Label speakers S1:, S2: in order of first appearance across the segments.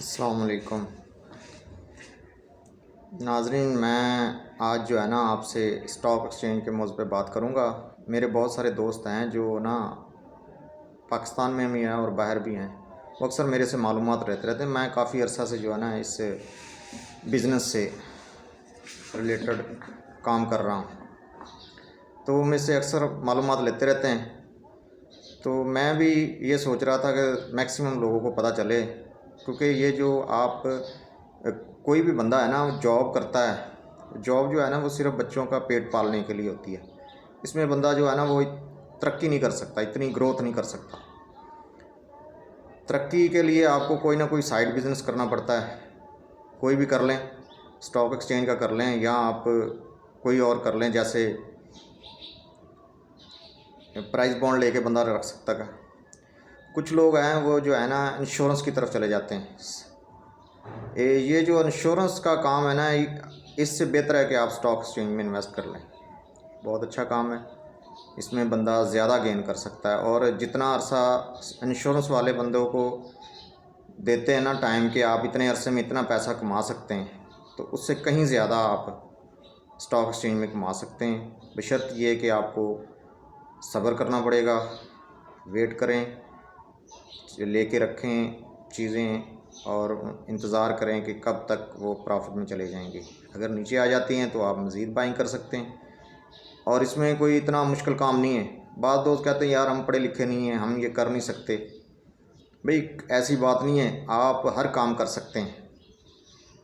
S1: السلام علیکم ناظرین، میں آج جو ہے نا آپ سے اسٹاک ایکسچینج کے موضوع پہ بات کروں گا۔ میرے بہت سارے دوست ہیں جو نا پاکستان میں بھی ہیں اور باہر بھی ہیں، وہ اکثر میرے سے معلومات لیتے رہتے ہیں۔ میں کافی عرصہ سے جو ہے نا اس بزنس سے ریلیٹڈ کام کر رہا ہوں، تو مجھ سے اکثر معلومات لیتے رہتے ہیں۔ تو میں بھی یہ سوچ رہا تھا کہ میکسیمم لوگوں کو پتہ چلے، کیونکہ یہ جو آپ کوئی بھی بندہ ہے نا وہ جاب کرتا ہے، جاب جو ہے نا وہ صرف بچوں کا پیٹ پالنے کے لیے ہوتی ہے۔ اس میں بندہ جو ہے نا وہ ترقی نہیں کر سکتا، اتنی گروتھ نہیں کر سکتا۔ ترقی کے لیے آپ کو کوئی نہ کوئی سائیڈ بزنس کرنا پڑتا ہے، کوئی بھی کر لیں، اسٹاک ایکسچینج کا کر لیں یا آپ کوئی اور کر لیں، جیسے پرائز بانڈ لے کے بندہ رکھ سکتا ہے۔ کچھ لوگ ہیں وہ جو ہے نا انشورنس کی طرف چلے جاتے ہیں۔ یہ جو انشورنس کا کام ہے نا، اس سے بہتر ہے کہ آپ اسٹاک ایکسچینج میں انویسٹ کر لیں۔ بہت اچھا کام ہے، اس میں بندہ زیادہ گین کر سکتا ہے، اور جتنا عرصہ انشورنس والے بندوں کو دیتے ہیں نا ٹائم کہ آپ اتنے عرصے میں اتنا پیسہ کما سکتے ہیں، تو اس سے کہیں زیادہ آپ اسٹاک ایکسچینج میں کما سکتے ہیں، بشرط یہ کہ آپ کو صبر کرنا پڑے گا، ویٹ کریں، لے کے رکھیں چیزیں اور انتظار کریں کہ کب تک وہ پرافٹ میں چلے جائیں گے۔ اگر نیچے آ جاتی ہیں تو آپ مزید بائنگ کر سکتے ہیں، اور اس میں کوئی اتنا مشکل کام نہیں ہے۔ بعض دوست کہتے ہیں یار ہم پڑھے لکھے نہیں ہیں، ہم یہ کر نہیں سکتے۔ بھئی ایسی بات نہیں ہے، آپ ہر کام کر سکتے ہیں۔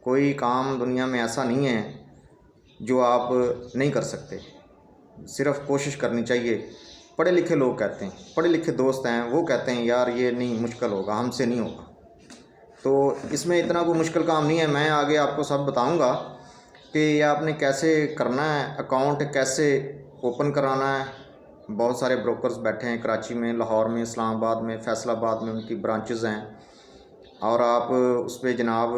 S1: کوئی کام دنیا میں ایسا نہیں ہے جو آپ نہیں کر سکتے، صرف کوشش کرنی چاہیے۔ پڑھے لکھے لوگ کہتے ہیں، پڑھے لکھے دوست ہیں وہ کہتے ہیں یار یہ نہیں، مشکل ہوگا، ہم سے نہیں ہوگا۔ تو اس میں اتنا کوئی مشکل کام نہیں ہے، میں آگے آپ کو سب بتاؤں گا کہ یہ آپ نے کیسے کرنا ہے، اکاؤنٹ کیسے اوپن کرانا ہے۔ بہت سارے بروکرز بیٹھے ہیں کراچی میں، لاہور میں، اسلام آباد میں، فیصل آباد میں ان کی برانچز ہیں، اور آپ اس پہ جناب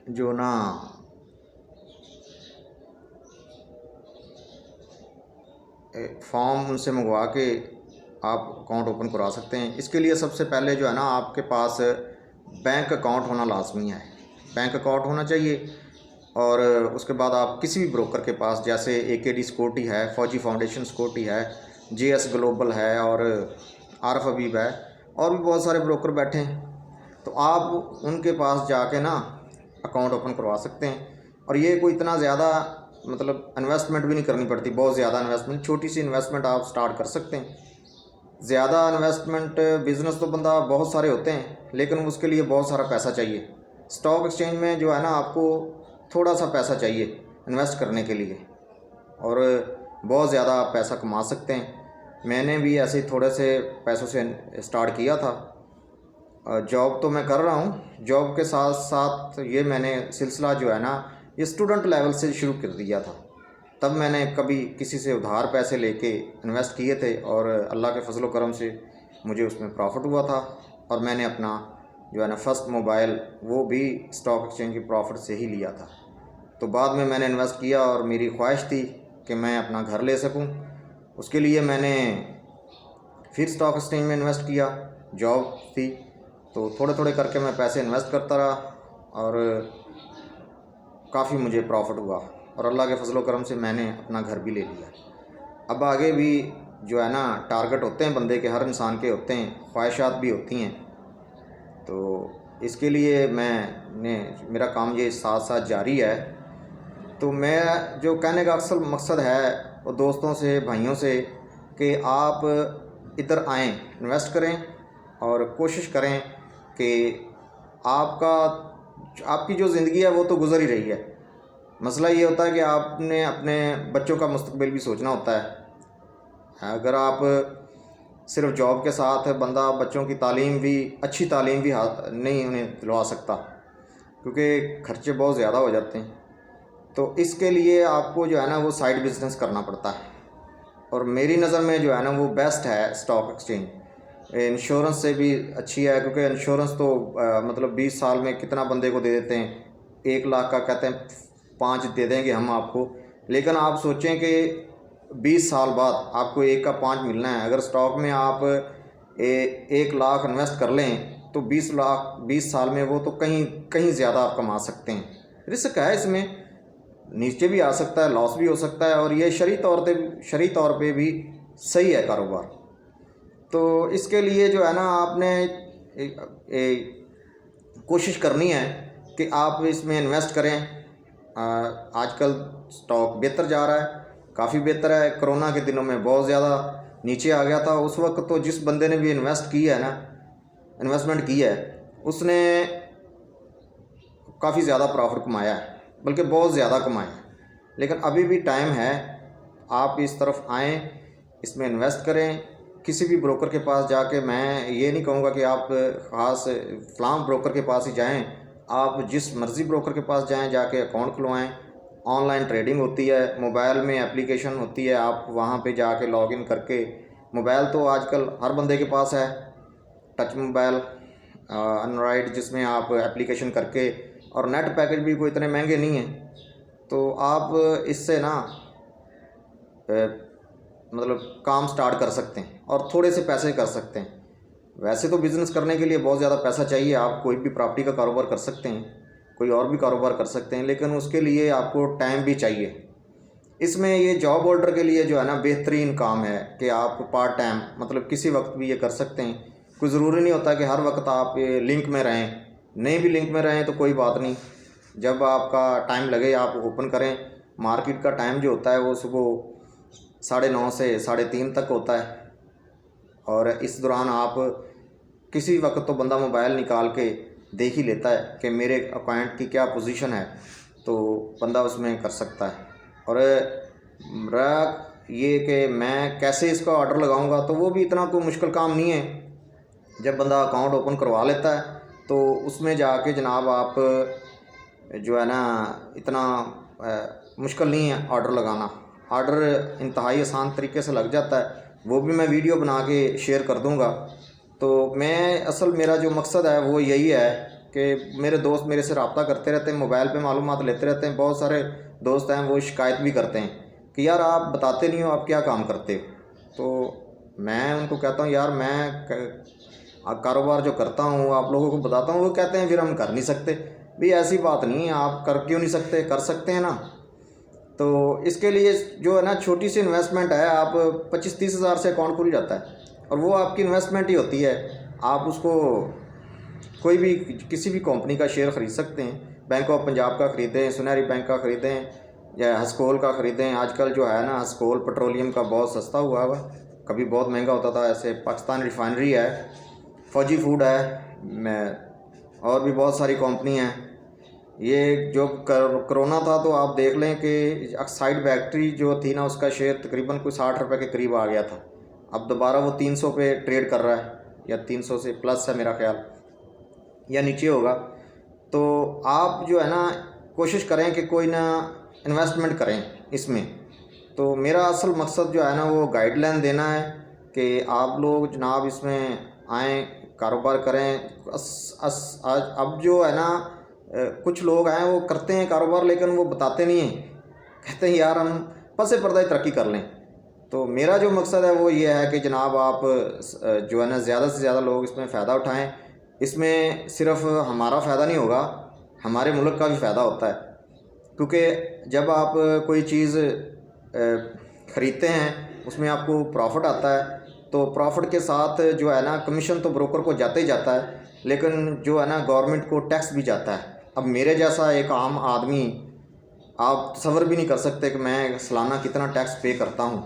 S1: جو نا فارم ان سے منگوا کے آپ اکاؤنٹ اوپن کروا سکتے ہیں۔ اس کے لیے سب سے پہلے جو ہے نا آپ کے پاس بینک اکاؤنٹ ہونا لازمی ہے، بینک اکاؤنٹ ہونا چاہیے، اور اس کے بعد آپ کسی بھی بروکر کے پاس، جیسے AKD سیکورٹی ہے، فوجی فاؤنڈیشن سیکورٹی ہے، JS گلوبل ہے، اور عارف حبیب ہے، اور بھی بہت سارے بروکر بیٹھے ہیں، تو آپ ان کے پاس جا کے نا اکاؤنٹ اوپن کروا سکتے ہیں۔ اور یہ کوئی اتنا زیادہ مطلب انویسٹمنٹ بھی نہیں کرنی پڑتی، بہت زیادہ انویسٹمنٹ، چھوٹی سی انویسٹمنٹ آپ سٹارٹ کر سکتے ہیں۔ زیادہ انویسٹمنٹ بزنس تو بندہ بہت سارے ہوتے ہیں، لیکن اس کے لیے بہت سارا پیسہ چاہیے۔ اسٹاک ایکسچینج میں جو ہے نا آپ کو تھوڑا سا پیسہ چاہیے انویسٹ کرنے کے لیے، اور بہت زیادہ آپ پیسہ کما سکتے ہیں۔ میں نے بھی ایسے تھوڑے سے پیسوں سے سٹارٹ کیا تھا۔ جاب تو میں کر رہا ہوں، جاب کے ساتھ ساتھ یہ میں نے سلسلہ جو ہے نا یہ اسٹوڈنٹ لیول سے شروع کر دیا تھا۔ تب میں نے کبھی کسی سے ادھار پیسے لے کے انویسٹ کیے تھے، اور اللہ کے فضل و کرم سے مجھے اس میں پروفٹ ہوا تھا، اور میں نے اپنا جو ہے نا فرسٹ موبائل وہ بھی اسٹاک ایکسچینج کی پروفٹ سے ہی لیا تھا۔ تو بعد میں نے انویسٹ کیا، اور میری خواہش تھی کہ میں اپنا گھر لے سکوں، اس کے لیے میں نے پھر اسٹاک ایکسچینج میں انویسٹ کیا۔ جاب تھی تو تھوڑے تھوڑے کر کے میں پیسے انویسٹ کرتا رہا، اور کافی مجھے پروفٹ ہوا، اور اللہ کے فضل و کرم سے میں نے اپنا گھر بھی لے لیا۔ اب آگے بھی جو ہے نا ٹارگٹ ہوتے ہیں بندے کے، ہر انسان کے ہوتے ہیں، خواہشات بھی ہوتی ہیں، تو اس کے لیے میرا کام یہ ساتھ ساتھ جاری ہے۔ تو میں جو کہنے کا اصل مقصد ہے وہ دوستوں سے، بھائیوں سے، کہ آپ ادھر آئیں، انویسٹ کریں، اور کوشش کریں کہ آپ کی جو زندگی ہے وہ تو گزر ہی رہی ہے۔ مسئلہ یہ ہوتا ہے کہ آپ نے اپنے بچوں کا مستقبل بھی سوچنا ہوتا ہے۔ اگر آپ صرف جاب کے ساتھ بندہ بچوں کی تعلیم بھی، اچھی تعلیم بھی نہیں انہیں دلوا سکتا، کیونکہ خرچے بہت زیادہ ہو جاتے ہیں، تو اس کے لیے آپ کو جو ہے نا وہ سائیڈ بزنس کرنا پڑتا ہے، اور میری نظر میں جو ہے نا وہ بیسٹ ہے اسٹاک ایکسچینج۔ انشورنس سے بھی اچھی ہے، کیونکہ انشورنس تو مطلب 20 سال میں کتنا بندے کو دے دیتے ہیں، 1 لاکھ کا کہتے ہیں 5 دے دیں گے ہم آپ کو، لیکن آپ سوچیں کہ 20 سال بعد آپ کو 1 کا 5 ملنا ہے۔ اگر اسٹاک میں آپ 1 لاکھ انویسٹ کر لیں تو 20 سال میں وہ تو کہیں زیادہ آپ کما سکتے ہیں۔ رسک ہے اس میں، نیچے بھی آ سکتا ہے، لاس بھی ہو سکتا ہے، اور یہ شرعی طور پہ بھی صحیح ہے کاروبار۔ تو اس کے لیے جو ہے نا آپ نے کوشش کرنی ہے کہ آپ اس میں انویسٹ کریں۔ آج کل سٹاک بہتر جا رہا ہے، کافی بہتر ہے۔ کرونا کے دنوں میں بہت زیادہ نیچے آ گیا تھا، اس وقت تو جس بندے نے بھی انویسٹمنٹ کی ہے اس نے کافی زیادہ پروفٹ کمایا ہے، بلکہ بہت زیادہ کمایا ہے۔ لیکن ابھی بھی ٹائم ہے، آپ اس طرف آئیں، اس میں انویسٹ کریں۔ کسی بھی بروکر کے پاس جا کے، میں یہ نہیں کہوں گا کہ آپ خاص فلاں بروکر کے پاس ہی جائیں، آپ جس مرضی بروکر کے پاس جائیں، جا کے اکاؤنٹ کھلوائیں۔ آن لائن ٹریڈنگ ہوتی ہے، موبائل میں اپلیکیشن ہوتی ہے، آپ وہاں پہ جا کے لاگ ان کر کے، موبائل تو آج کل ہر بندے کے پاس ہے، ٹچ موبائل اینڈرائڈ، جس میں آپ اپلیکیشن کر کے، اور نیٹ پیکج بھی کوئی اتنے مہنگے نہیں ہیں، تو آپ اس سے نا مطلب کام سٹارٹ کر سکتے ہیں اور تھوڑے سے پیسے کر سکتے ہیں۔ ویسے تو بزنس کرنے کے لیے بہت زیادہ پیسہ چاہیے، آپ کوئی بھی پراپرٹی کا کاروبار کر سکتے ہیں، کوئی اور بھی کاروبار کر سکتے ہیں، لیکن اس کے لیے آپ کو ٹائم بھی چاہیے۔ اس میں یہ جاب ہولڈر کے لیے جو ہے نا بہترین کام ہے کہ آپ پارٹ ٹائم مطلب کسی وقت بھی یہ کر سکتے ہیں۔ کوئی ضروری نہیں ہوتا کہ ہر وقت آپ لنک میں رہیں، نہیں بھی لنک میں رہیں تو کوئی بات نہیں، جب آپ کا ٹائم لگے آپ اوپن کریں۔ مارکیٹ کا ٹائم جو ہوتا ہے وہ صبح 9:30 سے 3:30 تک ہوتا ہے، اور اس دوران آپ کسی وقت تو بندہ موبائل نکال کے دیکھ ہی لیتا ہے کہ میرے اکاؤنٹ کی کیا پوزیشن ہے، تو بندہ اس میں کر سکتا ہے۔ اور رہا یہ کہ میں کیسے اس کا آرڈر لگاؤں گا، تو وہ بھی اتنا کوئی مشکل کام نہیں ہے۔ جب بندہ اکاؤنٹ اوپن کروا لیتا ہے تو اس میں جا کے جناب آپ جو ہے نا اتنا مشکل نہیں ہے آرڈر لگانا، آرڈر انتہائی آسان طریقے سے لگ جاتا ہے، وہ بھی میں ویڈیو بنا کے شیئر کر دوں گا۔ تو میرا جو مقصد ہے وہ یہی ہے کہ میرے دوست میرے سے رابطہ کرتے رہتے ہیں، موبائل پہ معلومات لیتے رہتے ہیں، بہت سارے دوست ہیں وہ شکایت بھی کرتے ہیں کہ یار آپ بتاتے نہیں ہو آپ کیا کام کرتے ہو۔ تو میں ان کو کہتا ہوں یار میں کاروبار جو کرتا ہوں آپ لوگوں کو بتاتا ہوں، وہ کہتے ہیں پھر ہم کر نہیں سکتے۔ بھی ایسی بات نہیں ہے، آپ کر کیوں نہیں سکتے، کر سکتے ہیں نا۔ تو اس کے لیے جو ہے نا چھوٹی سی انویسٹمنٹ ہے، آپ 25-30 ہزار سے اکاؤنٹ کھل جاتا ہے، اور وہ آپ کی انویسٹمنٹ ہی ہوتی ہے۔ آپ اس کو کوئی بھی کسی بھی کمپنی کا شیئر خرید سکتے ہیں، بینک آف پنجاب کا خریدیں، سنہری بینک کا خریدیں، یا ہسکول کا خریدیں۔ آج کل جو ہے نا ہسکول پٹرولیم کا بہت سستا ہوا ہے، کبھی بہت مہنگا ہوتا تھا، ایسے پاکستان ریفائنری ہے، فوجی فوڈ ہے، اور بھی بہت ساری کمپنی ہیں۔ یہ جو کرونا تھا تو آپ دیکھ لیں کہ آکسائڈ بیکٹری جو تھی نا اس کا شیئر تقریباً کوئی 60 روپے کے قریب آ گیا تھا، اب دوبارہ وہ 300 پہ ٹریڈ کر رہا ہے، یا 300 سے پلس ہے میرا خیال، یا نیچے ہوگا۔ تو آپ جو ہے نا کوشش کریں کہ کوئی نہ انویسٹمنٹ کریں اس میں۔ تو میرا اصل مقصد جو ہے نا وہ گائیڈ لائن دینا ہے کہ آپ لوگ جناب اس میں آئیں، کاروبار کریں۔ اب جو ہے نا کچھ لوگ ہیں وہ کرتے ہیں کاروبار لیکن وہ بتاتے نہیں ہیں، کہتے ہیں یار ہم پس پردہ ترقی کر لیں۔ تو میرا جو مقصد ہے وہ یہ ہے کہ جناب آپ جو ہے نا زیادہ سے زیادہ لوگ اس میں فائدہ اٹھائیں۔ اس میں صرف ہمارا فائدہ نہیں ہوگا، ہمارے ملک کا بھی فائدہ ہوتا ہے، کیونکہ جب آپ کوئی چیز خریدتے ہیں اس میں آپ کو پروفٹ آتا ہے، تو پروفٹ کے ساتھ جو ہے نا کمیشن تو بروکر کو جاتا ہی جاتا ہے، لیکن جو ہے نا گورنمنٹ کو ٹیکس بھی جاتا ہے۔ اب میرے جیسا ایک عام آدمی، آپ تصور بھی نہیں کر سکتے کہ میں سالانہ کتنا ٹیکس پے کرتا ہوں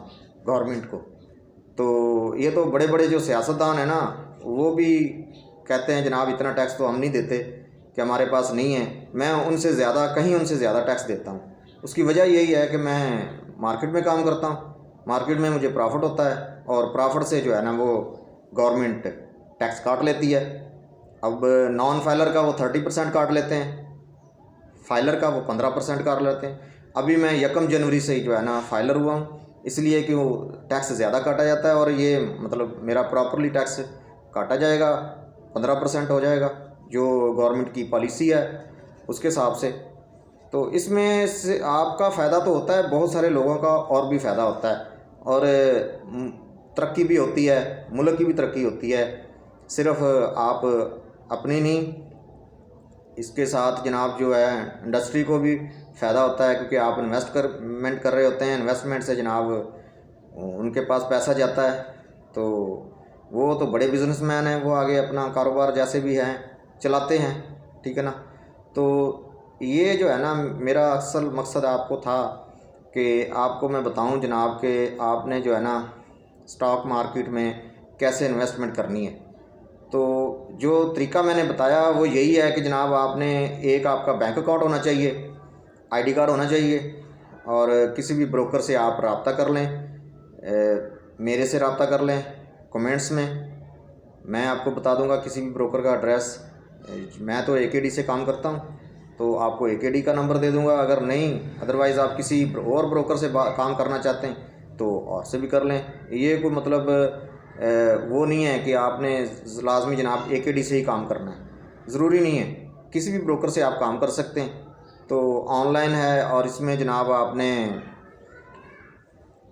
S1: گورنمنٹ کو۔ تو یہ تو بڑے بڑے جو سیاستدان ہیں نا وہ بھی کہتے ہیں جناب اتنا ٹیکس تو ہم نہیں دیتے کہ ہمارے پاس نہیں ہے، میں ان سے زیادہ ٹیکس دیتا ہوں۔ اس کی وجہ یہی ہے کہ میں مارکیٹ میں کام کرتا ہوں، مارکیٹ میں مجھے پروفٹ ہوتا ہے، اور پروفٹ سے جو ہے نا وہ گورنمنٹ ٹیکس کاٹ لیتی ہے۔ اب نان فائلر کا وہ 30% کاٹ لیتے ہیں، فائلر کا وہ 15% کاٹ لیتے ہیں۔ ابھی میں 1 جنوری سے جو ہے نا فائلر ہوا ہوں، اس لیے کہ وہ ٹیکس زیادہ کاٹا جاتا ہے، اور یہ مطلب میرا پراپرلی ٹیکس کاٹا جائے گا، 15% ہو جائے گا جو گورنمنٹ کی پالیسی ہے اس کے حساب سے۔ تو اس میں سے آپ کا فائدہ تو ہوتا ہے، بہت سارے لوگوں کا اور بھی فائدہ ہوتا ہے، اور ترقی بھی ہوتی ہے، ملک کی بھی ترقی ہوتی ہے۔ صرف آپ اپنی نہیں، اس کے ساتھ جناب جو ہے انڈسٹری کو بھی فائدہ ہوتا ہے، کیونکہ آپ انویسٹمنٹ کر رہے ہوتے ہیں، انویسٹمنٹ سے جناب ان کے پاس پیسہ جاتا ہے، تو وہ تو بڑے بزنس مین ہیں، وہ آگے اپنا کاروبار جیسے بھی ہیں چلاتے ہیں، ٹھیک ہے نا۔ تو یہ جو ہے نا میرا اصل مقصد آپ کو تھا کہ آپ کو میں بتاؤں جناب کہ آپ نے جو ہے نا اسٹاک مارکیٹ میں کیسے انویسٹمنٹ کرنی ہے۔ تو جو طریقہ میں نے بتایا وہ یہی ہے کہ جناب آپ نے ایک آپ کا بینک اکاؤنٹ ہونا چاہیے، آئی ڈی کارڈ ہونا چاہیے، اور کسی بھی بروکر سے آپ رابطہ کر لیں، میرے سے رابطہ کر لیں کمنٹس میں آپ کو بتا دوں گا کسی بھی بروکر کا ایڈریس۔ میں تو AKD سے کام کرتا ہوں، تو آپ کو AKD کا نمبر دے دوں گا، اگر نہیں ادروائز آپ کسی اور بروکر سے کام کرنا چاہتے ہیں تو اور سے بھی کر لیں۔ یہ کوئی مطلب وہ نہیں ہے کہ آپ نے لازمی جناب AKD سے ہی کام کرنا ہے، ضروری نہیں ہے، کسی بھی بروکر سے آپ کام کر سکتے ہیں۔ تو آن لائن ہے، اور اس میں جناب آپ نے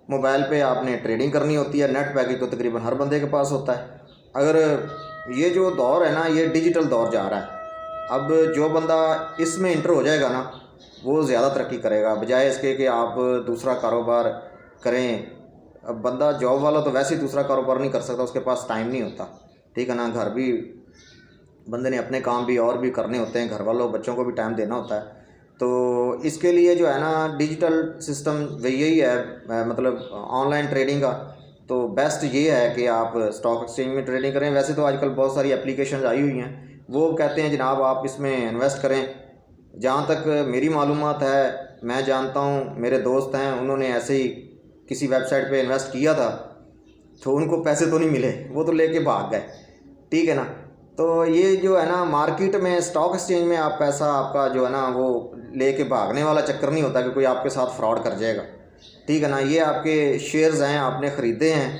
S1: موبائل پہ آپ نے ٹریڈنگ کرنی ہوتی ہے، نیٹ پیکج تو تقریباً ہر بندے کے پاس ہوتا ہے۔ اگر یہ جو دور ہے نا یہ ڈیجیٹل دور جا رہا ہے، اب جو بندہ اس میں انٹر ہو جائے گا نا وہ زیادہ ترقی کرے گا، بجائے اس کے کہ آپ دوسرا کاروبار کریں۔ اب بندہ جاب والا تو ویسے ہی دوسرا کاروبار نہیں کر سکتا، اس کے پاس ٹائم نہیں ہوتا، ٹھیک ہے نا، گھر بھی بندے نے اپنے کام بھی اور بھی کرنے ہوتے ہیں، گھر والوں بچوں کو بھی ٹائم دینا ہوتا ہے۔ تو اس کے لیے جو ہے نا ڈیجیٹل سسٹم یہی ہے، مطلب آن لائن ٹریڈنگ کا تو بیسٹ یہ ہے کہ آپ اسٹاک ایکسچینج میں ٹریڈنگ کریں۔ ویسے تو آج کل بہت ساری اپلیکیشنز آئی ہوئی ہیں، وہ کہتے ہیں جناب آپ اس میں انویسٹ کریں۔ جہاں تک میری معلومات ہے، میں جانتا ہوں، میرے دوست ہیں، انہوں نے ایسے ہی کسی ویب سائٹ پہ انویسٹ کیا تھا تو ان کو پیسے تو نہیں ملے، وہ تو لے کے بھاگ گئے، ٹھیک ہے نا۔ تو یہ جو ہے نا مارکیٹ میں اسٹاک ایکسچینج میں آپ پیسہ آپ کا جو ہے نا وہ لے کے بھاگنے والا چکر نہیں ہوتا کہ کوئی آپ کے ساتھ فراڈ کر جائے گا، ٹھیک ہے نا۔ یہ آپ کے شیئرز ہیں، آپ نے خریدے ہیں،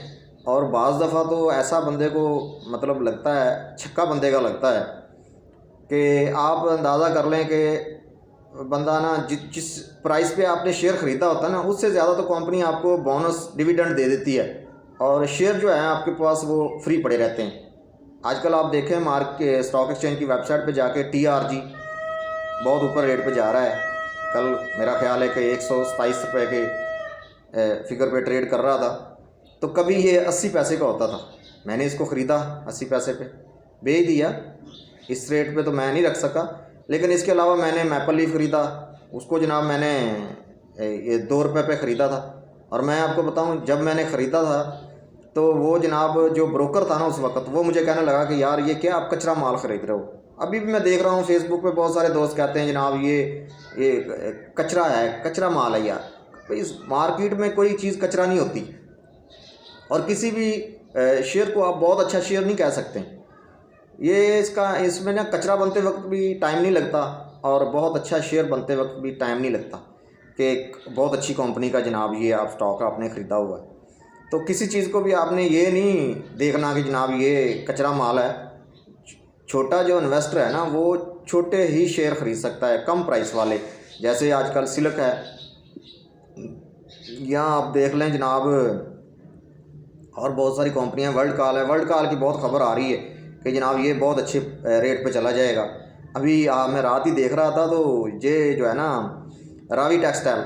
S1: اور بعض دفعہ تو ایسا بندے کو مطلب لگتا ہے، چھکا بندے کا لگتا ہے کہ آپ اندازہ کر لیں کہ بندہ نا جس پرائس پہ آپ نے شیئر خریدا ہوتا ہے نا اس سے زیادہ تو کمپنی آپ کو بونس ڈویڈنڈ دے دیتی ہے، اور شیئر جو ہیں آپ کے پاس وہ فری پڑے رہتے ہیں۔ آج کل آپ دیکھیں اسٹاک ایکسچینج کی ویب سائٹ پہ جا کے TRG بہت اوپر ریٹ پہ جا رہا ہے، کل میرا خیال ہے کہ 127 روپے کے فگر پہ ٹریڈ کر رہا تھا، تو کبھی یہ 80 پیسے کا ہوتا تھا، میں نے اس کو خریدا 80 پیسے پہ، بیچ دیا، اس ریٹ پہ تو میں نہیں رکھ سکا۔ لیکن اس کے علاوہ میں نے میپل لیف خریدا، اس کو جناب میں نے یہ 2 روپے پہ خریدا تھا، اور میں آپ کو بتاؤں جب میں نے خریدا تھا تو وہ جناب جو بروکر تھا نا اس وقت وہ مجھے کہنے لگا کہ یار یہ کیا آپ کچرا مال خرید رہے ہو۔ ابھی بھی میں دیکھ رہا ہوں فیس بک پہ بہت سارے دوست کہتے ہیں جناب یہ کچرا ہے، کچرا مال ہے یار۔ اس مارکیٹ میں کوئی چیز کچرا نہیں ہوتی، اور کسی بھی شیئر کو آپ بہت اچھا شیئر نہیں کہہ سکتے۔ یہ اس میں نا کچرا بنتے وقت بھی ٹائم نہیں لگتا، اور بہت اچھا شیئر بنتے وقت بھی ٹائم نہیں لگتا کہ ایک بہت اچھی کمپنی کا جناب یہ آپ اسٹاک آپ نے خریدا ہوا ہے۔ تو کسی چیز کو بھی آپ نے یہ نہیں دیکھنا کہ جناب یہ کچرا مال ہے۔ چھوٹا جو انویسٹر ہے نا وہ چھوٹے ہی شیئر خرید سکتا ہے، کم پرائس والے، جیسے آج کل سلک ہے، یہاں آپ دیکھ لیں جناب، اور بہت ساری کمپنیاں، ورلڈ کال ہے، ورلڈ کال کی بہت خبر آ رہی ہے کہ جناب یہ بہت اچھے ریٹ پہ چلا جائے گا۔ ابھی میں رات ہی دیکھ رہا تھا تو یہ جو ہے نا راوی ٹیکسٹائل،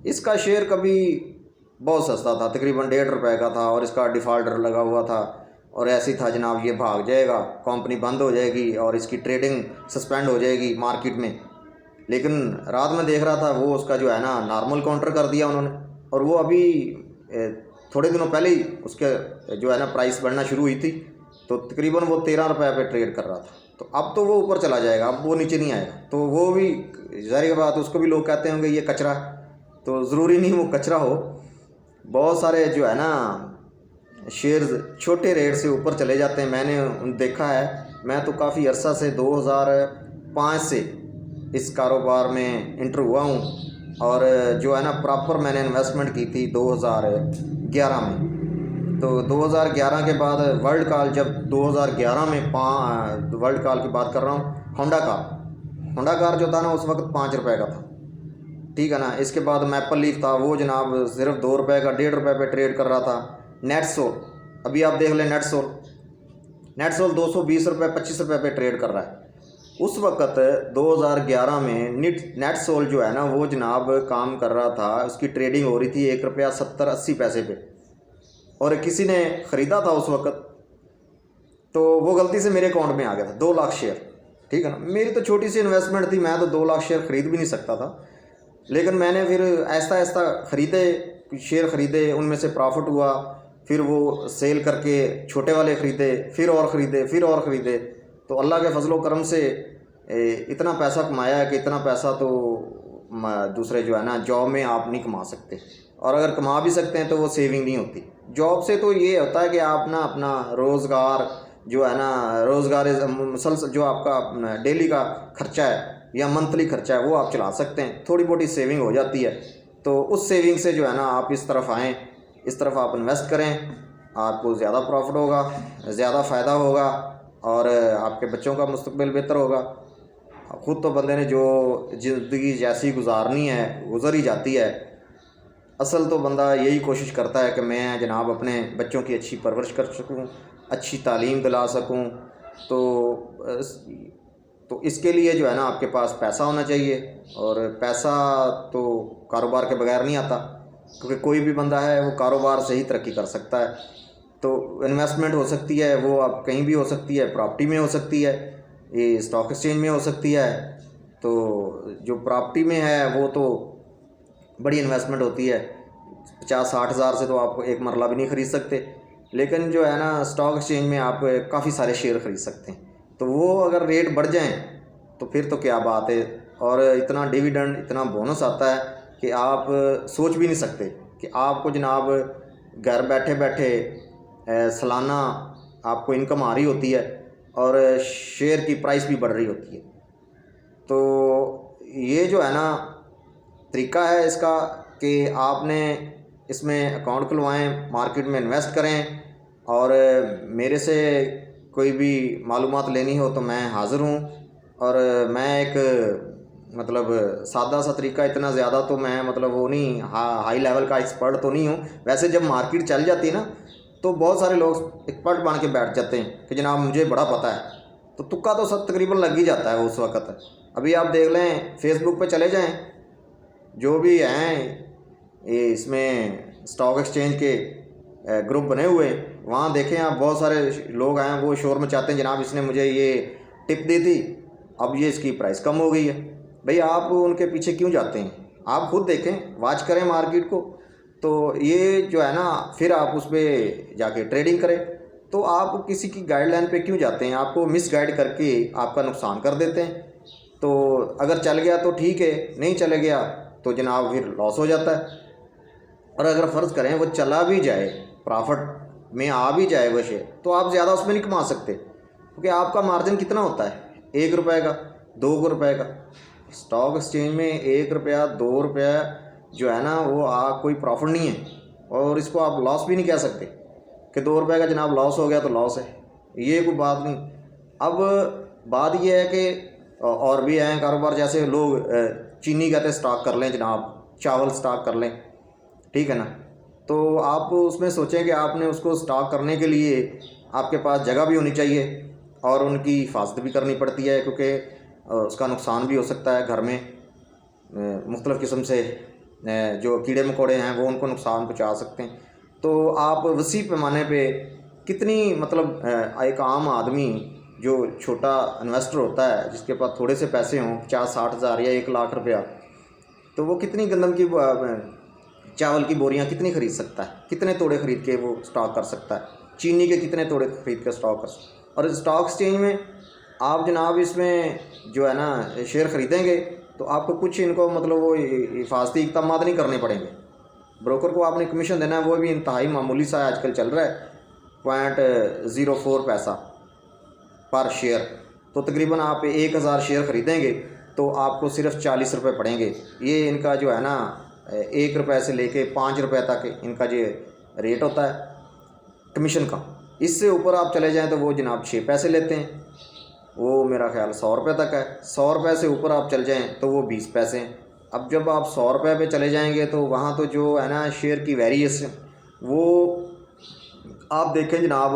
S1: اس کا شیئر کبھی بہت سستا تھا، تقریباً 1.5 روپے کا تھا، اور اس کا ڈیفالٹر لگا ہوا تھا، اور ایسی تھا جناب یہ بھاگ جائے گا، کمپنی بند ہو جائے گی اور اس کی ٹریڈنگ سسپینڈ ہو جائے گی مارکیٹ میں۔ لیکن رات میں دیکھ رہا تھا وہ اس کا جو ہے نا نارمل کاؤنٹر کر دیا انہوں نے، اور وہ ابھی تھوڑے دنوں پہلے ہی اس کے جو ہے نا پرائس بڑھنا شروع ہوئی تھی، تو تقریباً وہ 13 روپے پہ ٹریڈ کر رہا تھا۔ تو اب تو وہ اوپر چلا جائے گا، اب وہ نیچے نہیں آئے گا، تو وہ بھی ظاہر بات اس کو بھی لوگ کہتے ہوں گے یہ کچرا، تو ضروری نہیں وہ کچرا ہو۔ بہت سارے جو ہے نا شیئرز چھوٹے ریٹ سے اوپر چلے جاتے ہیں، میں نے دیکھا ہے، میں تو کافی عرصہ سے 2005 سے اس کاروبار میں انٹر ہوا ہوں، اور جو ہے نا پراپر میں نے انویسٹمنٹ کی تھی 2011 میں۔ تو 2011 کے بعد ورلڈ کال، جب 2011 میں ورلڈ کال کی بات کر رہا ہوں، ہونڈا کار جو تھا نا اس وقت 5 روپے کا تھا، ٹھیک ہے نا۔ اس کے بعد میپل لیف تھا، وہ جناب صرف 2 روپے کا 1.5 روپے پہ ٹریڈ کر رہا تھا۔ نیٹ سول، ابھی آپ دیکھ لیں نیٹ سول نیٹ سول 220 روپے 25 روپے پہ ٹریڈ کر رہا ہے. اس وقت 2011 میں نیٹ سول جو ہے نا وہ جناب کام کر رہا تھا, اس کی ٹریڈنگ ہو رہی تھی 1 روپیہ 70-80 پیسے پہ, اور کسی نے خریدا تھا اس وقت, تو وہ غلطی سے میرے اکاؤنٹ میں آ گیا تھا 2 لاکھ شیئر. ٹھیک ہے نا, میری تو چھوٹی سی انویسٹمنٹ تھی, میں تو 2 لاکھ شیئر خرید بھی نہیں سکتا تھا, لیکن میں نے پھر آہستہ آہستہ خریدے شیئر خریدے, ان میں سے پرافٹ ہوا, پھر وہ سیل کر کے چھوٹے والے خریدے, پھر اور خریدے. تو اللہ کے فضل و کرم سے اتنا پیسہ کمایا ہے کہ اتنا پیسہ تو دوسرے جو ہے نا جاب میں آپ نہیں کما سکتے, اور اگر کما بھی سکتے ہیں تو وہ سیونگ نہیں ہوتی. جاب سے تو یہ ہوتا ہے کہ آپ نا اپنا روزگار جو ہے نا روزگار مسلسل جو آپ کا ڈیلی کا خرچہ ہے یا منتھلی خرچہ ہے وہ آپ چلا سکتے ہیں, تھوڑی بہت سیونگ ہو جاتی ہے. تو اس سیونگ سے جو ہے نا آپ اس طرف آئیں, اس طرف آپ انویسٹ کریں, آپ کو زیادہ پروفٹ ہوگا, زیادہ فائدہ ہوگا, اور آپ کے بچوں کا مستقبل بہتر ہوگا. خود تو بندے نے جو زندگی جیسی گزارنی ہے گزر ہی جاتی ہے. اصل تو بندہ یہی کوشش کرتا ہے کہ میں جناب اپنے بچوں کی اچھی پرورش کر سکوں, اچھی تعلیم دلا سکوں. تو اس کے لیے جو ہے نا آپ کے پاس پیسہ ہونا چاہیے, اور پیسہ تو کاروبار کے بغیر نہیں آتا, کیونکہ کوئی بھی بندہ ہے وہ کاروبار سے ہی ترقی کر سکتا ہے. تو انویسٹمنٹ ہو سکتی ہے وہ آپ کہیں بھی ہو سکتی ہے, پراپرٹی میں ہو سکتی ہے, یہ اسٹاک ایکسچینج میں ہو سکتی ہے. تو جو پراپرٹی میں ہے وہ تو بڑی انویسٹمنٹ ہوتی ہے, 50-60 ہزار سے تو آپ ایک مرلہ بھی نہیں خرید سکتے, لیکن جو ہے نا اسٹاک ایکسچینج میں آپ کافی سارے شیئر خرید سکتے ہیں. تو وہ اگر ریٹ بڑھ جائیں تو پھر تو کیا بات ہے, اور اتنا ڈیویڈنڈ اتنا بونس آتا ہے کہ آپ سوچ بھی نہیں سکتے کہ آپ کو جناب گھر بیٹھے بیٹھے سالانہ آپ کو انکم آ رہی ہوتی ہے, اور شیئر کی پرائس بھی بڑھ رہی ہوتی ہے. تو یہ جو ہے نا طریقہ ہے اس کا کہ آپ نے اس میں اکاؤنٹ کھلوائیں, مارکیٹ میں انویسٹ کریں, اور میرے سے کوئی بھی معلومات لینی ہو تو میں حاضر ہوں. اور میں ایک مطلب سادہ سا طریقہ, اتنا زیادہ تو میں مطلب وہ نہیں, ہائی لیول کا ایکسپرٹ تو نہیں ہوں. ویسے جب مارکیٹ چل جاتی ہے نا تو بہت سارے لوگ ایکسپرٹ بن کے بیٹھ جاتے ہیں کہ جناب مجھے بڑا پتہ ہے, تو تکا تو سب تقریباً لگ ہی جاتا ہے اس وقت. ابھی آپ دیکھ لیں فیس بک پہ چلے جائیں, جو بھی ہیں یہ اس میں اسٹاک ایکسچینج کے گروپ بنے ہوئے, وہاں دیکھیں آپ بہت سارے لوگ ہیں وہ شور مچاتے ہیں, جناب اس نے مجھے یہ ٹپ دی تھی, اب یہ اس کی پرائس کم ہو گئی ہے. بھئی آپ ان کے پیچھے کیوں جاتے ہیں, آپ خود دیکھیں, واچ کریں مارکیٹ کو. تو یہ جو ہے نا پھر آپ اس پہ جا کے ٹریڈنگ کریں. تو آپ کسی کی گائیڈ لائن پہ کیوں جاتے ہیں, آپ کو مس گائیڈ کر کے آپ کا نقصان کر دیتے ہیں. تو اگر چل گیا تو ٹھیک ہے, نہیں چلے گیا تو جناب پھر لاس ہو جاتا ہے. اور اگر فرض کریں وہ چلا بھی جائے, پرافٹ میں آ بھی جائے وہ شیئر, تو آپ زیادہ اس میں نہیں کما سکتے, کیونکہ آپ کا مارجن کتنا ہوتا ہے, 1 روپے کا 2 روپے کا. اسٹاک ایکسچینج میں 1 روپیہ 2 روپیہ جو ہے نا وہ کوئی پروفٹ نہیں ہے, اور اس کو آپ لاس بھی نہیں کہہ سکتے کہ 2 روپے کا جناب لاس ہو گیا تو لاس ہے, یہ کوئی بات نہیں. اب بات یہ ہے کہ اور بھی ہیں کاروبار, جیسے لوگ چینی کہتے ہیں اسٹاک کر لیں جناب, چاول اسٹاک کر لیں, ٹھیک ہے نا. تو آپ اس میں سوچیں کہ آپ نے اس کو اسٹاک کرنے کے لیے آپ کے پاس جگہ بھی ہونی چاہیے, اور ان کی حفاظت بھی کرنی پڑتی ہے, کیونکہ اس کا نقصان بھی ہو سکتا ہے. گھر میں مختلف قسم سے جو کیڑے مکوڑے ہیں وہ ان کو نقصان پہنچا سکتے ہیں. تو آپ وسیع پیمانے پہ کتنی مطلب ایک عام آدمی جو چھوٹا انویسٹر ہوتا ہے جس کے پاس تھوڑے سے پیسے ہوں 50-60 ہزار یا 1 لاکھ روپیہ, تو وہ کتنی گندم کی چاول کی بوریاں کتنی خرید سکتا ہے, کتنے توڑے خرید کے وہ اسٹاک کر سکتا ہے, چینی کے کتنے توڑے خرید کے اسٹاک کر سکتا ہے. اور اسٹاک ایکسچینج میں آپ جناب اس میں جو ہے نا شیئر خریدیں گے تو آپ کو کچھ ان کو مطلب وہ حفاظتی اقدامات نہیں کرنے پڑیں گے. بروکر کو آپ نے کمیشن دینا ہے, وہ بھی انتہائی معمولی سا آج کل چل رہا ہے, 0.04 پیسہ پر شیئر. تو تقریباً آپ 1000 شیئر خریدیں گے تو آپ کو صرف 40 روپے پڑیں گے. یہ ان کا جو ہے نا 1 روپے سے لے کے 5 روپے تک ان کا جو ریٹ ہوتا ہے کمیشن کا. اس سے اوپر آپ چلے جائیں تو وہ جناب 6 پیسے لیتے ہیں, وہ میرا خیال 100 روپے تک ہے. 100 روپے سے اوپر آپ چل جائیں تو وہ 20 پیسے ہیں. اب جب آپ 100 روپے پہ چلے جائیں گے تو وہاں تو جو ہے نا شیئر کی ویریشن وہ آپ دیکھیں جناب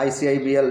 S1: ICIBL